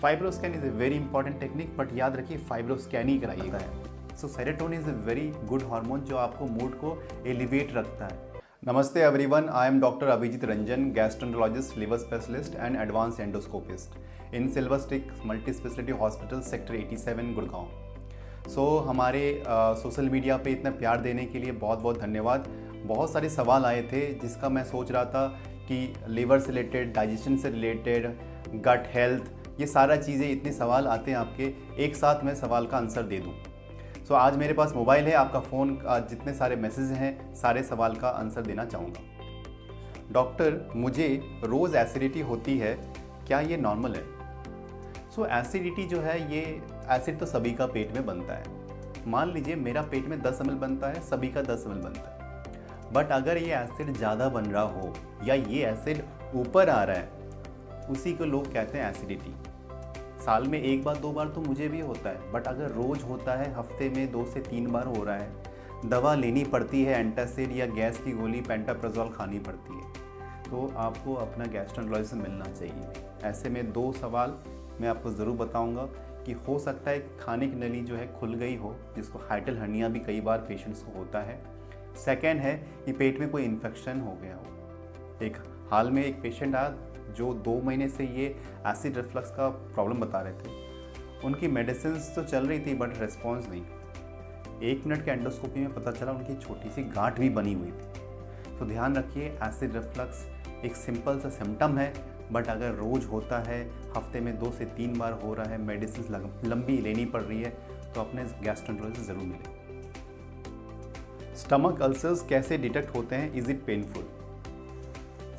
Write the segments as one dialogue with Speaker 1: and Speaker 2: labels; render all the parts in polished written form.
Speaker 1: Fibroscan is a very important technique, but याद रखिए FibroScan ही कराइएगा है। So serotonin is a very good hormone जो आपको मूड को एलिवेट रखता है। नमस्ते everyone, I am doctor Abhijit Ranjan, gastroenterologist, liver specialist and advance endoscopist in silver stick multi speciality hospital sector 87 Gurgaon. So हमारे सोशल मीडिया पे इतना प्यार देने के लिए बहुत बहुत धन्यवाद। बहुत सारे सवाल आए थे जिसका मैं सोच रहा था कि लिवर से रिलेटेड, डाइजेशन से रिलेटेड, गट हेल्थ, ये सारा चीज़ें, इतने सवाल आते हैं आपके, एक साथ मैं सवाल का आंसर दे दूं। सो आज मेरे पास मोबाइल है, आपका फ़ोन, जितने सारे मैसेज हैं, सारे सवाल का आंसर देना चाहूँगा। डॉक्टर, मुझे रोज़ एसिडिटी होती है, क्या ये नॉर्मल है? सो एसिडिटी जो है, ये एसिड तो सभी का पेट में बनता है। मान लीजिए मेरा पेट में 10 ml बनता है, सभी का 10 ml बनता है। बट अगर ये एसिड ज़्यादा बन रहा हो या ये एसिड ऊपर आ रहा है, उसी को लोग कहते हैं एसिडिटी। साल में एक बार 2 बार तो मुझे भी होता है, बट अगर रोज़ होता है, हफ्ते में 2 से 3 बार हो रहा है, दवा लेनी पड़ती है, एंटासिड या गैस की गोली पेंटाप्राजोल खानी पड़ती है, तो आपको अपना गैस्ट्रोएंटरोलॉजिस्ट से मिलना चाहिए। ऐसे में 2 सवाल मैं आपको ज़रूर बताऊंगा कि हो सकता है खाने की नली जो है खुल गई हो, जिसको हाइटल हर्निया भी कई बार पेशेंट्स को होता है। सेकेंड है कि पेट में कोई इन्फेक्शन हो गया हो। एक हाल में एक पेशेंट आया जो 2 महीने से ये एसिड रिफ्लक्स का प्रॉब्लम बता रहे थे। उनकी मेडिसिन तो चल रही थी बट रिस्पॉन्स नहीं। 1 मिनट के एंडोस्कोपी में पता चला उनकी छोटी सी गांठ भी बनी हुई थी। तो ध्यान रखिए, एसिड रिफ्लक्स एक सिंपल सा सिम्टम है, बट अगर रोज़ होता है, हफ्ते में 2 से 3 बार हो रहा है, मेडिसिन लंबी लेनी पड़ रही है, तो अपने गैस्ट्रोएंटरोलॉजिस्ट ज़रूर मिलें। स्टमक अल्सर्स कैसे डिटेक्ट होते हैं? Is it painful?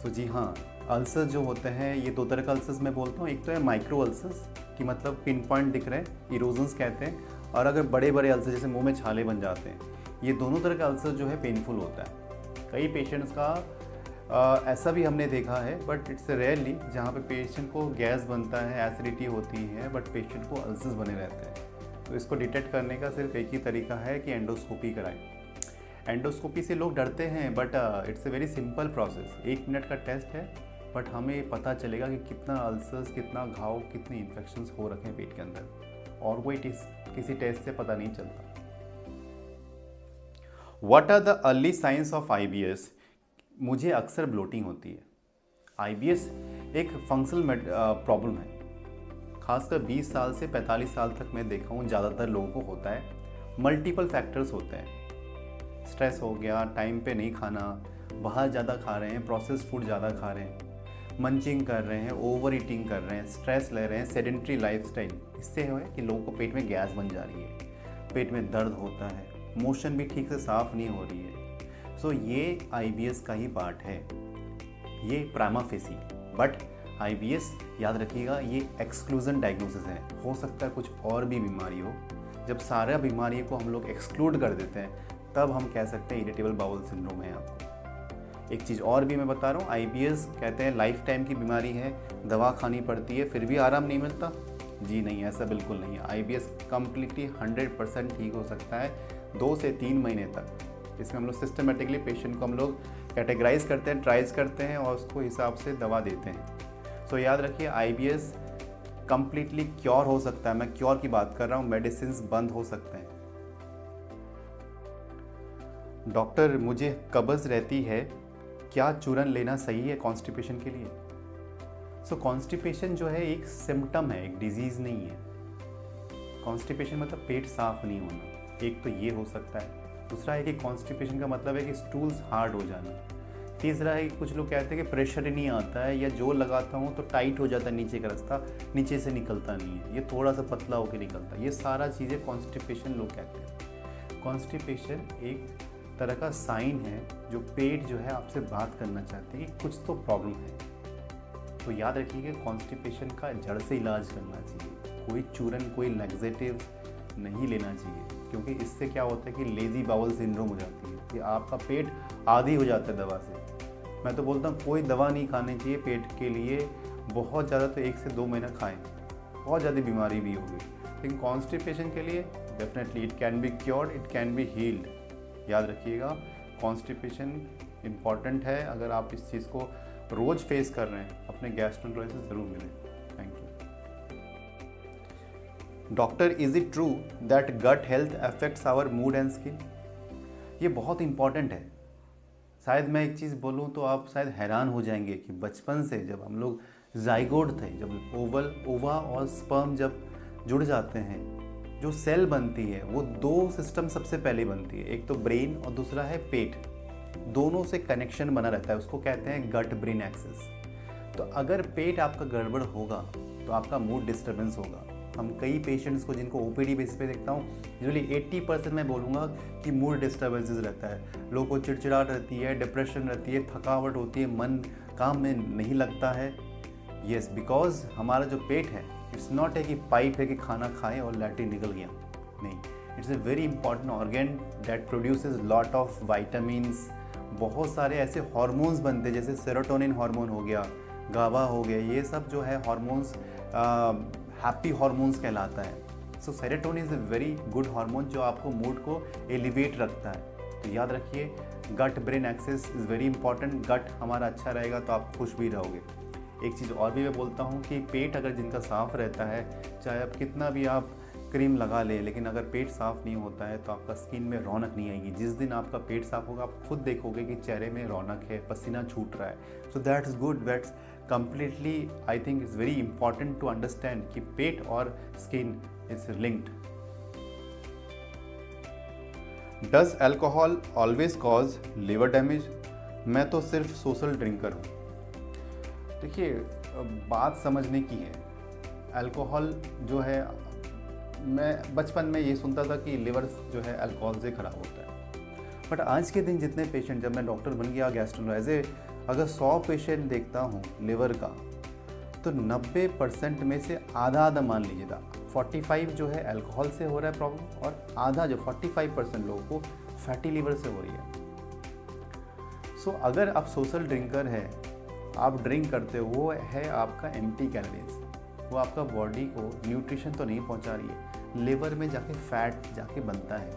Speaker 1: तो जी हाँ, अल्सर्स जो होते हैं, ये 2 तरह का अल्सर्स मैं बोलता हूँ। एक तो है माइक्रो अल्सर्स, कि मतलब पिन पॉइंट दिख रहे हैं, इरोजन्स कहते हैं। और अगर बड़े बड़े अल्सर जैसे मुंह में छाले बन जाते हैं, ये दोनों तरह का अल्सर जो है पेनफुल होता है। कई पेशेंट्स का ऐसा भी हमने देखा है, बट इट्स रेयरली, जहाँ पे पेशेंट को गैस बनता है, एसिडिटी होती है, बट पेशेंट को अल्सर्स बने रहते हैं। तो इसको डिटेक्ट करने का सिर्फ एक ही तरीका है कि एंडोस्कोपी कराएं। एंडोस्कोपी से लोग डरते हैं, but it's a very simple process. 1 minute का टेस्ट है, बट हमें पता चलेगा कि कितना अल्सर्स, कितना घाव, कितने इन्फेक्शंस हो रखे हैं पेट के अंदर, और वो किसी टेस्ट से पता नहीं चलता। What are the early signs of IBS? मुझे अक्सर ब्लोटिंग होती है। IBS एक फंक्शनल प्रॉब्लम है, खासकर 20 साल से 45 साल तक मैं देखा हूँ ज़्यादातर लोगों को होता है। मल्टीपल फैक्टर्स होते हैं। स्ट्रेस हो गया, टाइम पे नहीं खाना, बाहर ज़्यादा खा रहे हैं, प्रोसेस्ड फूड ज़्यादा खा रहे हैं, मंचिंग कर रहे हैं, ओवर ईटिंग कर रहे हैं, स्ट्रेस ले रहे हैं, सेडेंट्री लाइफस्टाइल। इससे है कि लोगों को पेट में गैस बन जा रही है, पेट में दर्द होता है, मोशन भी ठीक से साफ नहीं हो रही है। सो ये IBS का ही पार्ट है, ये प्राइमा फेसी। बट IBS याद रखिएगा, ये एक्सक्लूजन डायग्नोसिस है। हो सकता है कुछ और भी बीमारी हो। जब सारा बीमारी को हम लोग एक्सक्लूड कर देते हैं, तब हम कह सकते हैं इरिटेबल बाउल सिंड्रोम है आपको। एक चीज़ और भी मैं बता रहा हूँ, IBS कहते हैं लाइफ टाइम की बीमारी है, दवा खानी पड़ती है फिर भी आराम नहीं मिलता। जी नहीं, ऐसा बिल्कुल नहीं है। IBS कम्प्लीटली 100% ठीक हो सकता है 2 से 3 महीने तक। इसमें हम लोग सिस्टमेटिकली पेशेंट को हम लोग कैटेगराइज करते हैं, ट्राइज करते हैं और उसको हिसाब से दवा देते हैं। सो याद रखिए, IBS कम्प्लीटली क्योर हो सकता है। मैं क्योर की बात कर रहा हूँ, मेडिसिन बंद हो सकते हैं। डॉक्टर, मुझे कब्ज़ रहती है, क्या चूरन लेना सही है कॉन्स्टिपेशन के लिए? सो कॉन्स्टिपेशन जो है एक सिम्टम है, एक डिजीज़ नहीं है। कॉन्स्टिपेशन मतलब पेट साफ नहीं होना, एक तो ये हो सकता है। दूसरा है कि कॉन्स्टिपेशन का मतलब है कि स्टूल्स हार्ड हो जाना। तीसरा है कि कुछ लोग कहते हैं कि प्रेशर ही नहीं आता है, या जो लगाता हूँ तो टाइट हो जाता है, नीचे का रास्ता नीचे से निकलता नहीं है, ये थोड़ा सा पतला होकर निकलता है। ये सारा चीज़ें कॉन्स्टिपेशन लोग कहते हैं। कॉन्स्टिपेशन एक तरह का साइन है जो पेट जो है आपसे बात करना चाहते हैं कि कुछ तो प्रॉब्लम है। तो याद रखिए, कॉन्स्टिपेशन का जड़ से इलाज करना चाहिए। कोई चूरन, कोई लैक्सेटिव नहीं लेना चाहिए, क्योंकि इससे क्या होता है कि लेजी बाउल सिंड्रोम हो जाती है, कि आपका पेट आदी हो जाता है दवा से। मैं तो बोलता हूँ कोई दवा नहीं खानी चाहिए पेट के लिए, बहुत ज़्यादा तो 1 से 2 महीना खाएँ, बहुत ज़्यादा बीमारी भी होगी। लेकिन कॉन्स्टिपेशन के लिए definitely it can be cured, it can be healed. याद रखिएगा, कॉन्स्टिपेशन इम्पॉर्टेंट है। अगर आप इस चीज़ को रोज़ फेस कर रहे हैं, अपने गैस्ट्रोएंटरोलॉजिस्ट से ज़रूर मिलें। Thank you. Doctor, is it true that gut health affects our mood and skin? ये बहुत इंपॉर्टेंट है। शायद मैं एक चीज़ बोलूँ तो आप शायद हैरान हो जाएंगे कि बचपन से जब हम लोग जाइगोट थे, जब ओवा और स्पर्म जब जुड़ जाते हैं, जो सेल बनती है वो दो सिस्टम सबसे पहले बनती है, एक तो ब्रेन और दूसरा है पेट। दोनों से कनेक्शन बना रहता है, उसको कहते हैं गट ब्रेन एक्सिस। तो अगर पेट आपका गड़बड़ होगा तो आपका मूड डिस्टर्बेंस होगा। हम कई पेशेंट्स को जिनको ओपीडी बेसिस पे देखता हूँ, यूजुअली 80% मैं बोलूँगा कि मूड डिस्टर्बेंसेस रहता है। लोगों को चिड़चिड़ाहट रहती है, डिप्रेशन रहती है, थकावट होती है, मन काम में नहीं लगता है। यस, बिकॉज हमारा जो पेट है, इट्स नॉट है कि पाइप है कि खाना खाएं और लैट्रिन निकल गया, नहीं। It's a very important organ that produces lot of vitamins. बहुत सारे ऐसे हॉर्मोन्स बनते हैं, जैसे सेरोटोनिन हार्मोन हो गया, गाबा हो गया, ये सब जो है हॉर्मोन्स हैप्पी हॉर्मोन्स कहलाता है। So serotonin is a very good hormone जो आपको मूड को एलिवेट रखता है। तो याद रखिए, gut brain axis is very important. Gut हमारा अच्छा रहेगा तो आप खुश भी रहोगे। एक चीज़ और भी मैं बोलता हूँ कि पेट अगर जिनका साफ़ रहता है, चाहे आप कितना भी आप क्रीम लगा लें, लेकिन अगर पेट साफ़ नहीं होता है तो आपका स्किन में रौनक नहीं आएगी। जिस दिन आपका पेट साफ़ होगा, आप खुद देखोगे कि चेहरे में रौनक है, पसीना छूट रहा है। So that's good, that's completely, I think it's very important to understand कि पेट और skin is linked. Does alcohol always cause liver damage? मैं तो सिर्फ सोशल ड्रिंकर हूँ। देखिए, बात समझने की है। अल्कोहल जो है, मैं बचपन में ये सुनता था कि लिवर जो है अल्कोहल से ख़राब होता है, बट आज के दिन जितने पेशेंट, जब मैं डॉक्टर बन गया गैस्ट्रोएंटरोलॉजिस्ट, अगर 100 पेशेंट देखता हूँ लिवर का, तो 90% में से आधा मान लीजिएगा 45 जो है अल्कोहल से हो रहा है प्रॉब्लम, और आधा जो 45% लोगों को फैटी लिवर से हो रही है। सो अगर आप सोशल ड्रिंकर है, आप ड्रिंक करते हो, वो है आपका एम्प्टी कैलोरीज, वो आपका बॉडी को न्यूट्रिशन तो नहीं पहुंचा रही है, लिवर में जाके फैट जाके बनता है,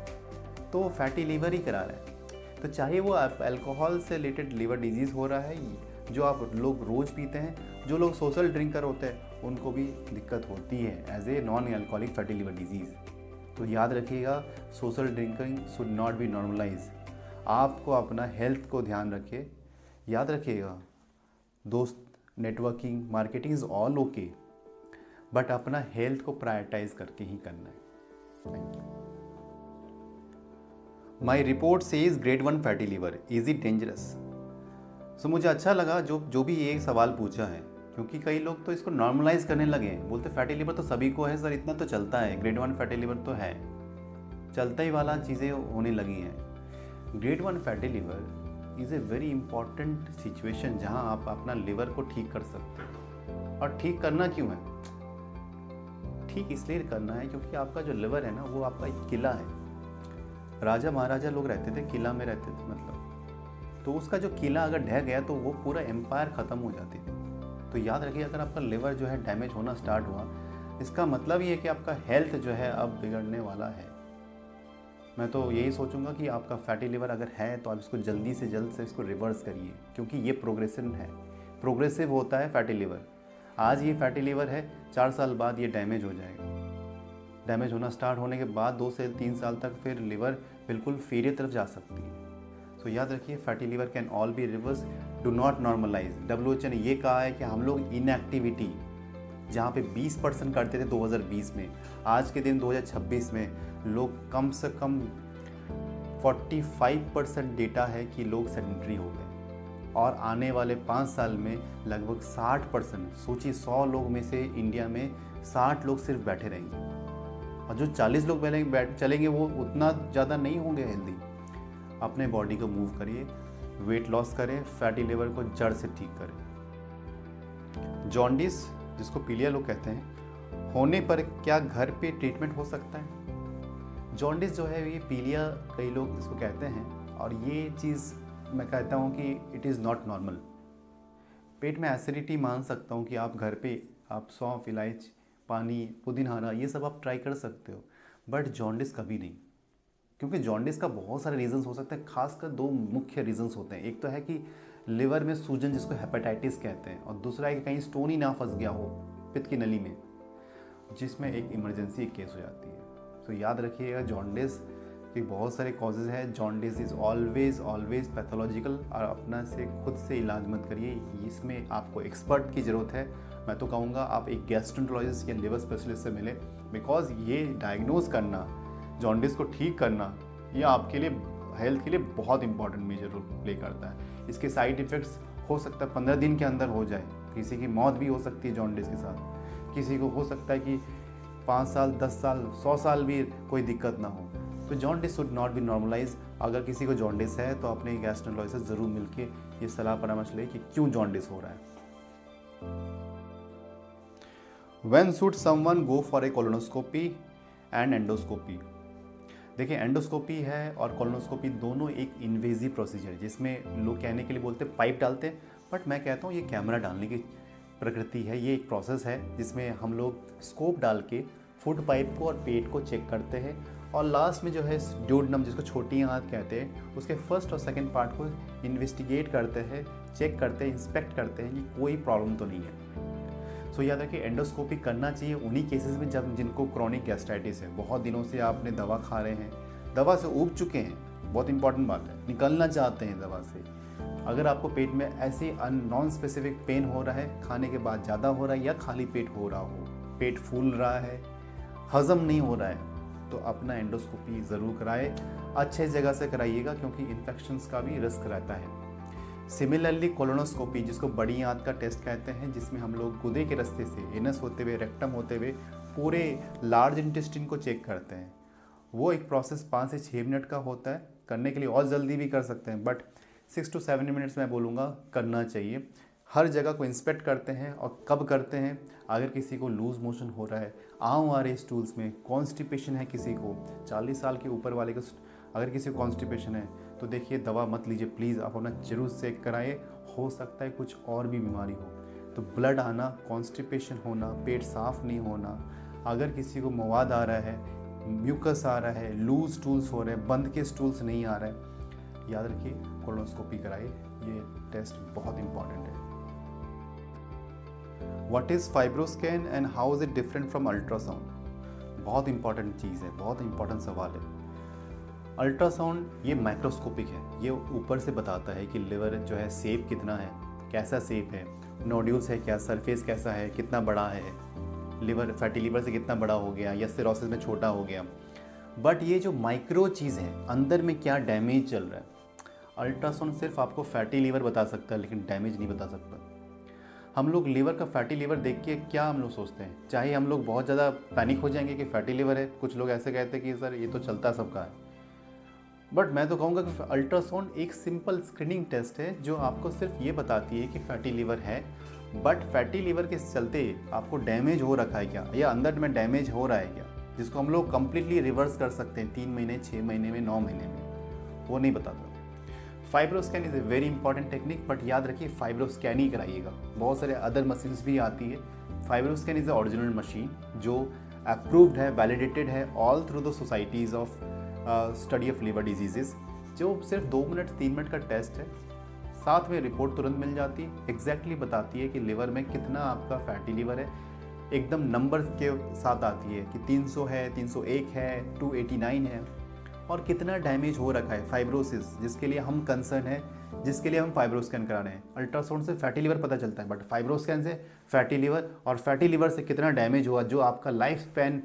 Speaker 1: तो फैटी लिवर ही करा रहा है। तो चाहे वो अल्कोहल से रिलेटेड लिवर डिजीज़ हो रहा है, जो आप लोग रोज़ पीते हैं, जो लोग सोशल ड्रिंकर होते हैं, उनको भी दिक्कत होती है as a non alcoholic fatty liver disease. तो याद रखिएगा, social drinking should not be normalize. आपको अपना हेल्थ को ध्यान रखिए। याद रखिएगा, दोस्त, networking, marketing is all okay, but अपना हेल्थ को प्रायोरिटाइज करके ही करना है। Thank you. My report says grade 1 fatty liver, is it dangerous? So मुझे अच्छा लगा जो भी ये सवाल पूछा है, क्योंकि कई लोग तो इसको नॉर्मलाइज करने लगे हैं, बोलते फैटी लिवर तो सभी को है सर, इतना तो चलता है, ग्रेड 1 फैटी लिवर तो है, चलता ही वाला चीज़ें होने लगी हैं। Grade 1 fatty liver is a very important situation जहां आप अपना लिवर को ठीक कर सकते हो। और ठीक करना क्यों है? ठीक इसलिए करना है क्योंकि आपका जो लिवर है ना, वो आपका एक किला है। राजा महाराजा लोग रहते थे, किला में रहते थे, मतलब, तो उसका जो किला अगर ढह गया तो वो पूरा एम्पायर ख़त्म हो जाती थी। तो याद रखिए, अगर आपका लिवर जो है डैमेज होना स्टार्ट हुआ, इसका मतलब ये है कि आपका हेल्थ जो है अब बिगड़ने वाला है। मैं तो यही सोचूंगा कि आपका फैटी लिवर अगर है तो आप इसको जल्दी से जल्द से इसको रिवर्स करिए, क्योंकि ये प्रोग्रेसिव होता है फैटी लिवर। आज ये फैटी लिवर है, 4 साल बाद ये डैमेज हो जाएगा। डैमेज होना स्टार्ट होने के बाद 2 से 3 साल तक फिर लिवर बिल्कुल फेलियर तरफ जा सकती है। सो याद रखिए, fatty liver can all be reverse, do not normalize. WHO ने ये कहा है कि हम लोग इनएक्टिविटी जहाँ पे 20% करते थे 2020 में, आज के दिन 2026 में लोग कम से कम 45% डेटा है कि लोग सेडेंटरी हो गए, और आने वाले 5 साल में लगभग 60%, सोचिए 100 लोग में से इंडिया में 60 लोग सिर्फ बैठे रहेंगे, और जो 40 लोग चलेंगे वो उतना ज़्यादा नहीं होंगे हेल्दी। अपने बॉडी को मूव करिए, वेट लॉस करें, फैटी लिवर को जड़ से ठीक करें। जॉन्डिस, जिसको पीलिया लोग कहते हैं, होने पर क्या घर पे ट्रीटमेंट हो सकता है? जॉन्डिस जो है, ये पीलिया कई लोग इसको कहते हैं, और ये चीज़ मैं कहता हूँ कि इट इज़ नॉट नॉर्मल। पेट में एसिडिटी मान सकता हूँ कि आप घर पे आप सौंफ, इलायची, पानी, पुदीना, ये सब आप ट्राई कर सकते हो, बट जॉन्डिस कभी नहीं। क्योंकि जॉन्डिस का बहुत सारे रीजंस हो सकते हैं, खासकर 2 मुख्य रीजंस होते हैं। एक तो है कि लिवर में सूजन, जिसको हेपेटाइटिस कहते हैं, और दूसरा है कि कहीं स्टोन ही ना फंस गया हो पित्त की नली में। जिसमें एक इमरजेंसी केस हो जाती है। तो याद रखिएगा, जॉन्डिस के बहुत सारे कॉजेज़ हैं। जॉन्डिस इज़ ऑलवेज पैथोलॉजिकल, और अपना से खुद से इलाज मत करिए, इसमें आपको एक्सपर्ट की ज़रूरत है। मैं तो कहूँगा आप एक गैस्ट्रोएंटरोलॉजिस्ट या लिवर स्पेशलिस्ट से मिलें, बिकॉज ये डायग्नोज करना, जॉन्डिस को ठीक करना, ये आपके लिए हेल्थ के लिए बहुत इंपॉर्टेंट मेजर रोल प्ले करता है। इसके साइड इफ़ेक्ट्स हो सकता है 15 दिन के अंदर हो जाए, किसी की मौत भी हो सकती है जॉन्डिस के साथ, किसी को हो सकता है कि 5 साल 10 साल 100 साल भी कोई दिक्कत ना हो। तो jaundice should not be normalize. अगर किसी को जॉन्डिस है तो अपने गैस्ट्रोएंटरोलॉजिस्ट से ज़रूर मिलके ये सलाह परामर्श लें कि क्यों जॉन्डिस हो रहा है। When should someone go for a colonoscopy and endoscopy? देखिए, एंडोस्कोपी है और कोलोनोस्कोपी दोनों एक इन्वेजिव प्रोसीजर है, जिसमें लोग कहने के लिए बोलते हैं पाइप डालते हैं, बट मैं कहता हूँ ये कैमरा डालने की प्रकृति है। ये एक प्रोसेस है जिसमें हम लोग स्कोप डाल के फूड पाइप को और पेट को चेक करते हैं, और लास्ट में जो है ड्यूडनम, जिसको छोटी आंत कहते हैं, उसके फर्स्ट और सेकंड पार्ट को इन्वेस्टिगेट करते हैं, चेक करते हैं, इंस्पेक्ट करते हैं कि कोई प्रॉब्लम तो नहीं है। सो याद रखिए, एंडोस्कोपी करना चाहिए उन्हीं केसेस में जब जिनको क्रॉनिक गैस्ट्राइटिस है, बहुत दिनों से आपने दवा खा रहे हैं, दवा से ऊब चुके हैं, बहुत इंपॉर्टेंट बात है, निकलना चाहते हैं दवा से। अगर आपको पेट में ऐसे नॉन स्पेसिफिक पेन हो रहा है, खाने के बाद ज़्यादा हो रहा है या खाली पेट हो रहा हो, पेट फूल रहा है, हजम नहीं हो रहा है, तो अपना एंडोस्कोपी ज़रूर कराएं। अच्छे जगह से कराइएगा, क्योंकि इन्फेक्शंस का भी रिस्क रहता है। सिमिलरली कोलोनोस्कोपी, जिसको बड़ी आंत का टेस्ट कहते हैं, जिसमें हम लोग गुदे के रास्ते से एनस होते हुए, रेक्टम होते हुए पूरे लार्ज इंटेस्टिन को चेक करते हैं, वो एक प्रोसेस 5 से 6 मिनट का होता है। करने के लिए और जल्दी भी कर सकते हैं, बट 6 to 7 मिनट्स मैं बोलूँगा करना चाहिए। हर जगह को इंस्पेक्ट करते हैं, और कब करते हैं, अगर किसी को लूज मोशन हो रहा है, आँव आ रहे स्टूल्स में, कॉन्स्टिपेशन है किसी को, 40 साल के ऊपर वाले को अगर किसी को कॉन्स्टिपेशन है, तो देखिए दवा मत लीजिए प्लीज़, आप अपना जरूर चेक कराएं, हो सकता है कुछ और भी बीमारी हो। तो ब्लड आना, कॉन्स्टिपेशन होना, पेट साफ नहीं होना, अगर किसी को मवाद आ रहा है, म्यूकस आ रहा है, लूज स्टूल्स हो रहे हैं, बंद के स्टूल्स नहीं आ रहे हैं, याद रखिए कोलोनोस्कोपी कराइए, ये टेस्ट बहुत इंपॉर्टेंट है। What is fibroscan and how is it different from ultrasound? बहुत इंपॉर्टेंट चीज़ है, बहुत इंपॉर्टेंट सवाल है। अल्ट्रासाउंड ये माइक्रोस्कोपिक है, ये ऊपर से बताता है कि लिवर जो है शेप कितना है, कैसा शेप है, नोड्यूल्स है क्या, सरफेस कैसा है, कितना बड़ा है, लिवर फैटी लिवर से कितना बड़ा हो गया या सिरोसिस में छोटा हो गया। बट ये जो माइक्रो चीज़ है, अंदर में क्या डैमेज चल रहा है, अल्ट्रासाउंड सिर्फ आपको फैटी लिवर बता सकता है, लेकिन डैमेज नहीं बता सकता। हम लोग लीवर का फैटी लिवर देख के क्या हम लोग सोचते हैं, चाहे हम लोग बहुत ज़्यादा पैनिक हो जाएंगे कि फैटी लिवर है, कुछ लोग ऐसे कहते हैं कि सर ये तो चलता सबका है, बट मैं तो कहूँगा कि अल्ट्रासाउंड एक सिंपल स्क्रीनिंग टेस्ट है जो आपको सिर्फ ये बताती है कि फैटी लिवर है, बट फैटी लिवर के चलते आपको डैमेज हो रखा है क्या, या अंदर में डैमेज हो रहा है क्या, जिसको हम लोग कम्प्लीटली रिवर्स कर सकते हैं 3 महीने, 6 महीने में, 9 महीने में, वो नहीं बताता। Fibroscan is a very important technique, but याद रखिए फाइब्रोस्कैन ही कराइएगा, बहुत सारे अदर मशीन्स भी आती है। Fibroscan is a original machine जो अप्रूव्ड है, वैलिडेटेड है all through the societies of study of liver diseases, जो सिर्फ 2 मिनट 3 मिनट का टेस्ट है, साथ में रिपोर्ट तुरंत मिल जाती है, एग्जैक्टली बताती है कि लिवर में कितना आपका फैटी लिवर है, एकदम नंबर के साथ आती है कि 300 है, 301 है, 289 है, और कितना डैमेज हो रखा है, फाइब्रोसिस जिसके लिए हम कंसर्न है, जिसके लिए हम फाइब्रोस्कैन करा रहे हैं। अल्ट्रासाउंड से फैटी लिवर पता चलता है, बट फाइब्रोस्कैन से फैटी लिवर, और फैटी लिवर से कितना डैमेज हुआ जो आपका लाइफ स्पैन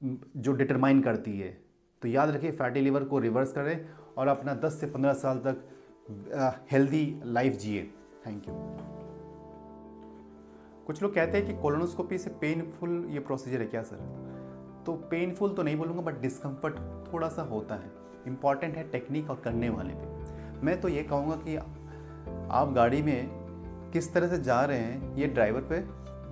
Speaker 1: जो डिटरमाइन करती है। तो याद रखिए फैटी लिवर को रिवर्स करें और अपना 10 से 15 साल तक हेल्दी लाइफ जिए। Thank you. कुछ लोग कहते हैं कि कोलोनोस्कोपी से पेनफुल ये प्रोसीजर है क्या सर? तो पेनफुल तो नहीं बोलूँगा, बट डिस्कम्फर्ट थोड़ा सा होता है। इम्पॉर्टेंट है टेक्निक और करने वाले पे। मैं तो ये कहूँगा कि आप गाड़ी में किस तरह से जा रहे हैं ये ड्राइवर पे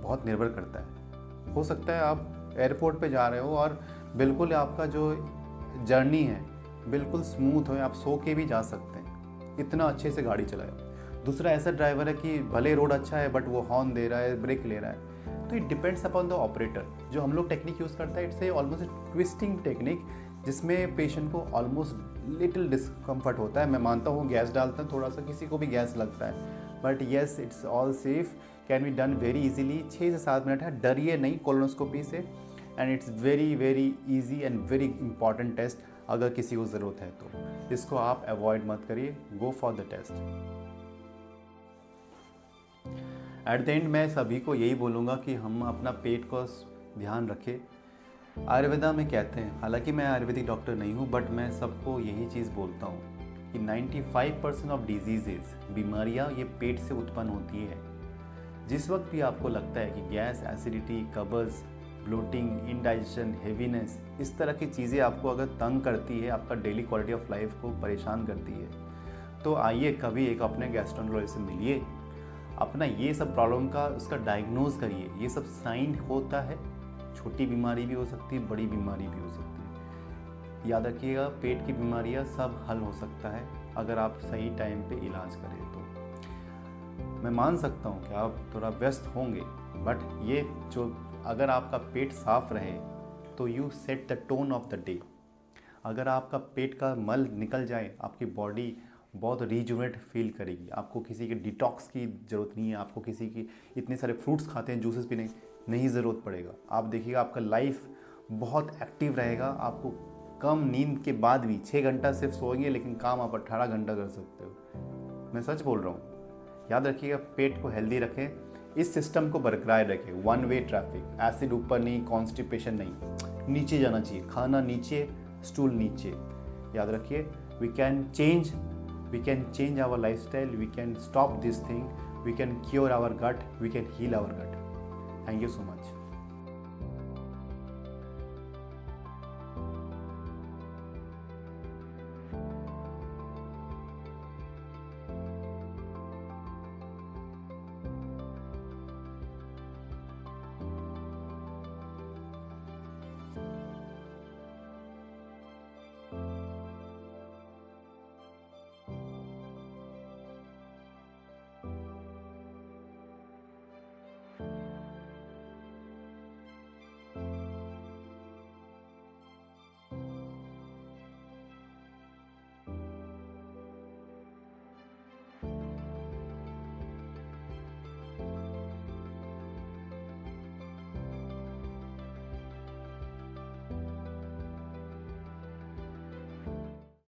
Speaker 1: बहुत निर्भर करता है। हो सकता है आप एयरपोर्ट पे जा रहे हो और बिल्कुल आपका जो जर्नी है बिल्कुल स्मूथ हो, आप सो के भी जा सकते हैं, इतना अच्छे से गाड़ी चलाए। दूसरा ऐसा ड्राइवर है कि भले रोड अच्छा है बट वो हॉर्न दे रहा है, ब्रेक ले रहा है। तो it depends upon the operator. जो हम लोग टेक्निक यूज़ करते हैं it's a almost twisting technique, जिसमें पेशेंट को ऑलमोस्ट लिटिल डिस्कम्फर्ट होता है। मैं मानता हूँ गैस डालते हैं, थोड़ा सा किसी को भी गैस लगता है, but yes it's all safe can be done very easily. 6 से 7 मिनट है, डरिए नहीं कोलोनोस्कोपी से। And it's very very easy and very important test, अगर किसी को ज़रूरत है तो इसको आप अवॉइड मत करिए, go for the test. At the end मैं सभी को यही बोलूँगा कि हम अपना पेट को ध्यान रखें। आयुर्वेदा में कहते हैं, हालांकि मैं आयुर्वेदिक डॉक्टर नहीं हूँ, बट मैं सबको यही चीज़ बोलता हूँ कि 95% ऑफ डिजीजेज, बीमारियाँ ये पेट से उत्पन्न होती है। जिस वक्त भी आपको लगता है कि गैस, एसिडिटी, कब्ज़, ब्लोटिंग, इंडाइजेशन, हेवीनेस, इस तरह की चीज़ें आपको अगर तंग करती है, आपका डेली क्वालिटी ऑफ लाइफ को परेशान करती है, तो आइए कभी एक अपने गैस्ट्रोएंटरोलॉजिस्ट से मिलिए, अपना ये सब प्रॉब्लम का उसका डायग्नोज करिए। ये सब साइन होता है, छोटी बीमारी भी हो सकती है, बड़ी बीमारी भी हो सकती है। याद रखिएगा, पेट की बीमारियां सब हल हो सकता है अगर आप सही टाइम पे इलाज करें तो। मैं मान सकता हूँ कि आप थोड़ा व्यस्त होंगे, बट ये जो अगर आपका पेट साफ रहे तो you set the tone of the day. अगर आपका पेट का मल निकल जाए, आपकी बॉडी बहुत रिजुवेट फील करेगी। आपको किसी के डिटॉक्स की ज़रूरत नहीं है, आपको किसी की इतने सारे फ्रूट्स खाते हैं, जूसेस पीने नहीं ज़रूरत पड़ेगा। आप देखिएगा आपका लाइफ बहुत एक्टिव रहेगा। आपको कम नींद के बाद भी 6 घंटा सिर्फ सोएंगे, लेकिन काम आप 18 घंटा कर सकते हो। मैं सच बोल रहा हूँ। याद रखिएगा, पेट को हेल्दी रखें, इस सिस्टम को बरकरार रखें। वन वे ट्रैफिक, एसिड ऊपर नहीं, कॉन्स्टिपेशन नहीं, नीचे जाना चाहिए, खाना नीचे, स्टूल नीचे। याद रखिए, we can change our lifestyle, we can stop this thing, we can cure our gut, we can heal our gut. Thank you so much.